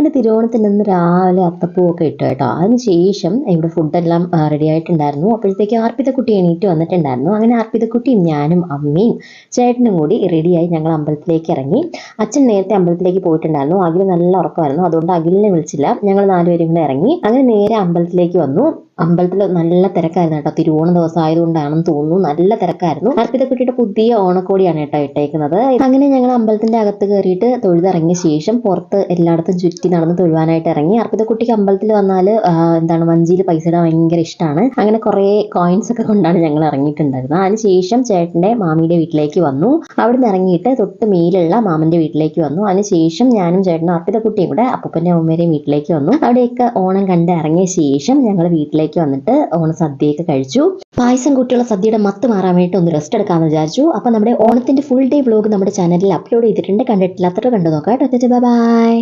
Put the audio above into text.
അങ്ങനെ തിരുവോണത്തിന് അന്ന് രാവിലെ അത്തപ്പൂവൊക്കെ ഇട്ടു കേട്ടോ. അതിനുശേഷം ഇവിടെ ഫുഡെല്ലാം റെഡി ആയിട്ടുണ്ടായിരുന്നു. അപ്പോഴത്തേക്ക് അർപ്പിതക്കുട്ടി എണീറ്റ് വന്നിട്ടുണ്ടായിരുന്നു. അങ്ങനെ അർപ്പിതക്കുട്ടിയും ഞാനും അമ്മയും ചേട്ടനും കൂടി റെഡിയായി ഞങ്ങൾ അമ്പലത്തിലേക്ക് ഇറങ്ങി. അച്ഛൻ നേരത്തെ അമ്പലത്തിലേക്ക് പോയിട്ടുണ്ടായിരുന്നു. അഖിൽ നല്ല ഉറക്കമായിരുന്നു, അതുകൊണ്ട് അഖിലിനെ വിളിച്ചില്ല. ഞങ്ങൾ നാലുപേരും കൂടെ ഇറങ്ങി. അങ്ങനെ നേരെ അമ്പലത്തിലേക്ക് വന്നു. അമ്പലത്തിൽ നല്ല തിരക്കായിരുന്നു കേട്ടോ. തിരുവോണ ദിവസം ആയതുകൊണ്ടാണെന്ന് തോന്നുന്നു, നല്ല തിരക്കായിരുന്നു. അർപ്പിതക്കുട്ടിയുടെ പുതിയ ഓണക്കോടിയാണ് കേട്ടോ ഇട്ടേക്കുന്നത്. അങ്ങനെ ഞങ്ങൾ അമ്പലത്തിന്റെ അകത്ത് കയറിയിട്ട് തൊഴുതിറങ്ങിയ ശേഷം പുറത്ത് എല്ലായിടത്തും ചുറ്റി നടന്ന് തൊഴുവാനായിട്ട് ഇറങ്ങി. അർപ്പിതക്കുട്ടിക്ക് അമ്പലത്തിൽ വന്നാൽ വഞ്ചിയിൽ പൈസ ഇടാൻ ഭയങ്കര ഇഷ്ടമാണ്. അങ്ങനെ കുറേ കോയിൻസ് ഒക്കെ കൊണ്ടാണ് ഞങ്ങൾ ഇറങ്ങിയിട്ടുണ്ടായിരുന്നത്. അതിനുശേഷം ചേട്ടന്റെ മാമിയുടെ വീട്ടിലേക്ക് വന്നു. അവിടെ നിന്ന് ഇറങ്ങിയിട്ട് തൊട്ട് മേലുള്ള മാമന്റെ വീട്ടിലേക്ക് വന്നു. അതിനുശേഷം ഞാനും ചേട്ടനും അർപ്പിതക്കുട്ടിയും കൂടെ അപ്പൂപ്പന്റെ അമ്മയുടെയും വീട്ടിലേക്ക് വന്നു. അവിടെയൊക്കെ ഓണം കണ്ട് ഇറങ്ങിയ ശേഷം ഞങ്ങൾ വീട്ടിലേക്ക് വന്നിട്ട് ഓണസദ്യയൊക്കെ കഴിച്ചു. പായസം കൂട്ടിയുള്ള സദ്യയുടെ മത്ത് മാറാൻ വേണ്ടി ഒന്ന് റെസ്റ്റ് എടുക്കാമെന്ന് വിചാരിച്ചു. അപ്പൊ നമ്മുടെ ഓണത്തിന്റെ ഫുൾ ഡേ വ്ലോഗ് നമ്മുടെ ചാനലിൽ അപ്ലോഡ് ചെയ്തിട്ടുണ്ട്. കണ്ടിട്ടില്ലാത്തവർ കണ്ടു നോക്കാം കേട്ടോ. ബൈ.